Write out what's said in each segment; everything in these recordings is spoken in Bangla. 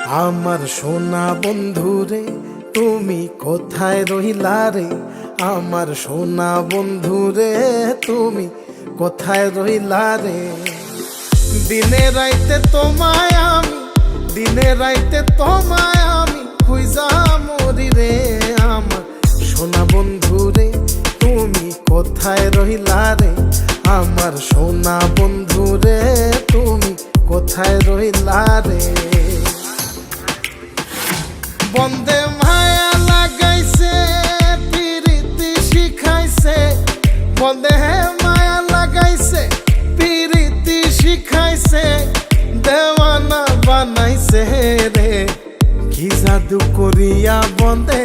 আমার সোনা বন্ধুরে তুমি কোথায় রইলা রে? আমার সোনা বন্ধুরে তুমি কোথায় রইলা রে? দিনে রাইতে তোমায় আমি, দিনে রাইতে তোমায় আমি খুঁজা মরি রে। আমার সোনা বন্ধুরে তুমি কোথায় রইলা রে? আমার সোনা বন্ধুরে তুমি কোথায় রইলা রে? বন্দে মায়া লাগাইছে পিরিতি শিখাইছে, বন্দে মায়া লাগাইছে পিরিতি শিখাইছে, দেওয়ানা বানাইছে রে। কি জাদু করিয়া বন্দে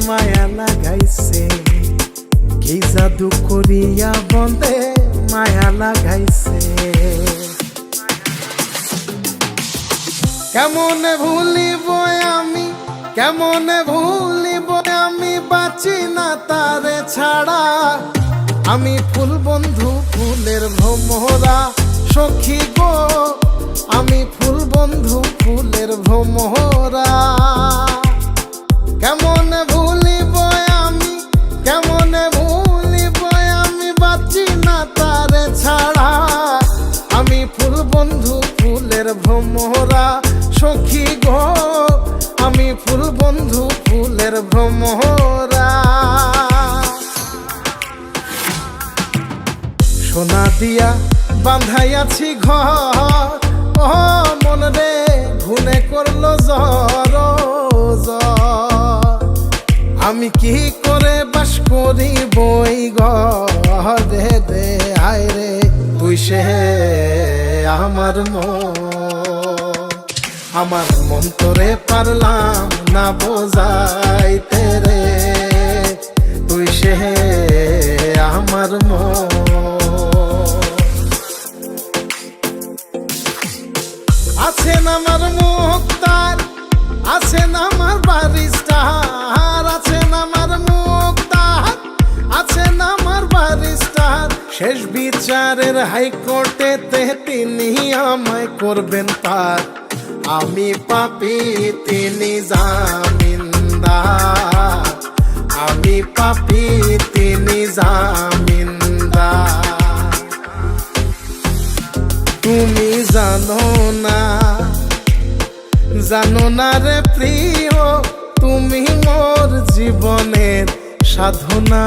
মায়া লাগাইছে, কি জাদু করিয়া বন্দে মায়া লাগাইছে। কেমনে ভুলিব আমি, কেমনে ভুলিব আমি, বাঁচি না তারে ছাড়া। আমি ফুল বন্ধু ফুলের ভ্রমরা সখী গো, আমি ফুল বন্ধু ফুলের ভ্রমরা। কেমনে ভুলিব আমি, কেমনে ভুলিব আমি, বাঁচি না তারে ছাড়া। আমি ফুল বন্ধু ফুলের ভ্রমরা সখী গো, আমি ফুল বন্ধু ফুলের ভ্রমরা। সোনা দিয়া বাঁধাইয়াছি ঘর, ও মন রে ঘুনে করলো জ্বর জ্বর। আমি কি করে বাস করি বই ঘরে রে? আয় রে তুই সে আমার মন, আমার মন তোরে পারলাম না বোঝাইতে রে। তুই সে আমার মন। আছেন আমার মুক্তার, আছেন আমার বারিস্টার, আছেন আমার মুক্তার, আছেন আমার বারিস্টার। শেষ বিচারের হাইকোর্টেতে তিনি আমায় করবেন পার। আমি পাপী তিনি জামিনদার, আমি পাপী তিনি জামিনদার। তুমি জানো না, জানো না রে প্রিয়, তুমি মোর জীবনের সাধনা।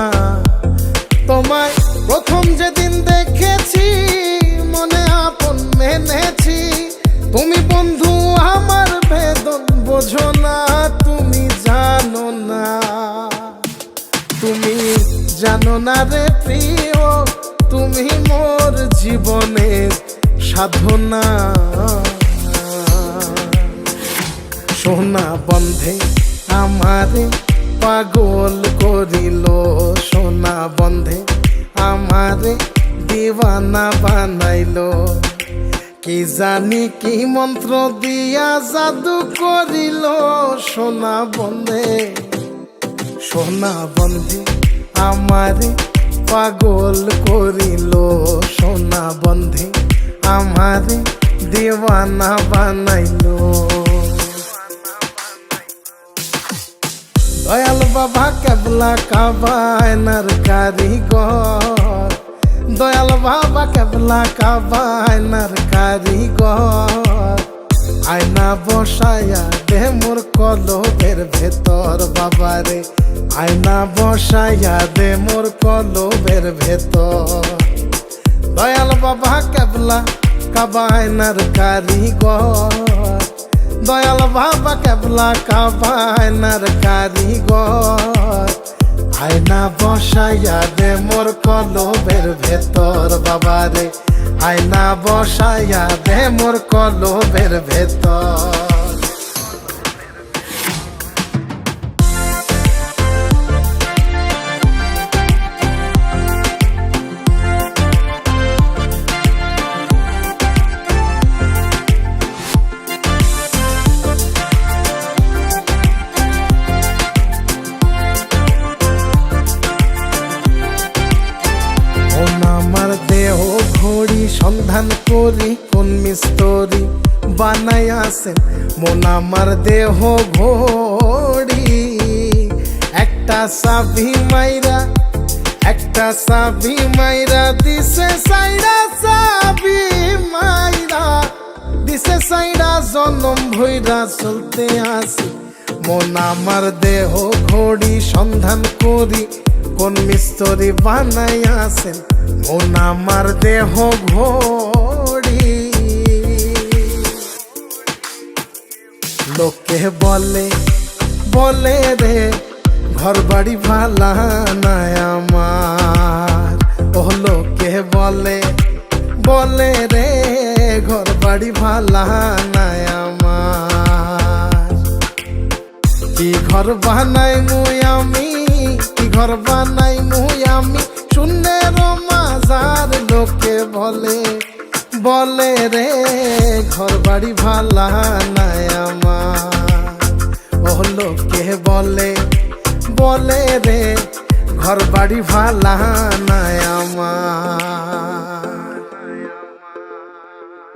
তোমায় প্রথম যেদিন দেখেছি মনে আপন মেনেছি। তুমি বন্ধু আমার বেদন বোঝো না, তুমি জানো না, তুমি জানো না রে প্রিয়, তুমি মোর জীবনের সাধনা। সোনা বন্ধে আমারে পাগল করিল, সোনা বন্ধে আমারে দিওয়ানা বানাইল। কি জানি কি মন্ত্র দিয়া জাদু করিল সোনা বন্ধে, সোনা বন্ধে আমারে পাগল করিল। সোনা বন্ধে আমারে দিওয়ানা বানাইল। দয়াল বাবা কেবলা কাবায়নার কারিগর, দয়াল বাবা কেবলা কাবায়নার কারিগর। আয়না বসায়া দে মোর কলবের ভেতর বাবারে, আয়না বসায়া দে মোর কলবের ভেতর। দয়াল বাবা কেবলা কাবায়নার কারিগর, দয়াল বাবা কেবলা কাবায়নার কারিগর। আয়না বসাইয়া দে মোর কলবের ভেতর বাবারে, আয়না বসাইয়া দে মোর কলবের ভেতর। সন্ধান করি কোন মিস্তরি বানাইয়াছেন মন আমার দেহ ঘড়ি। একটা চাবি মাইরা দিছে সাইরা, চাবি মাইরা দিছে সাইরা, জনম ভইরা চলতে আসি মন আমার দেহ ঘড়ি। সন্ধান করি কোন মিস্ত্রি বানাইয়াছেন মন আমার দেহ ঘড়ি। লোকে বলে রে ঘর বাড়ি ভালা নাই আমার। ও লোকে বলে রে ঘর বাড়ি ভালা নাই আমার। কি ঘর বানাই মুই আমি, কি ঘর বানাই মুই আমি, শূন্যের মাজার। লোকে বলে রে ঘর বাড়ি ভালা নাই আমার। ও লোকে বলে রে ঘর বাড়ি ভালা নাই আমার।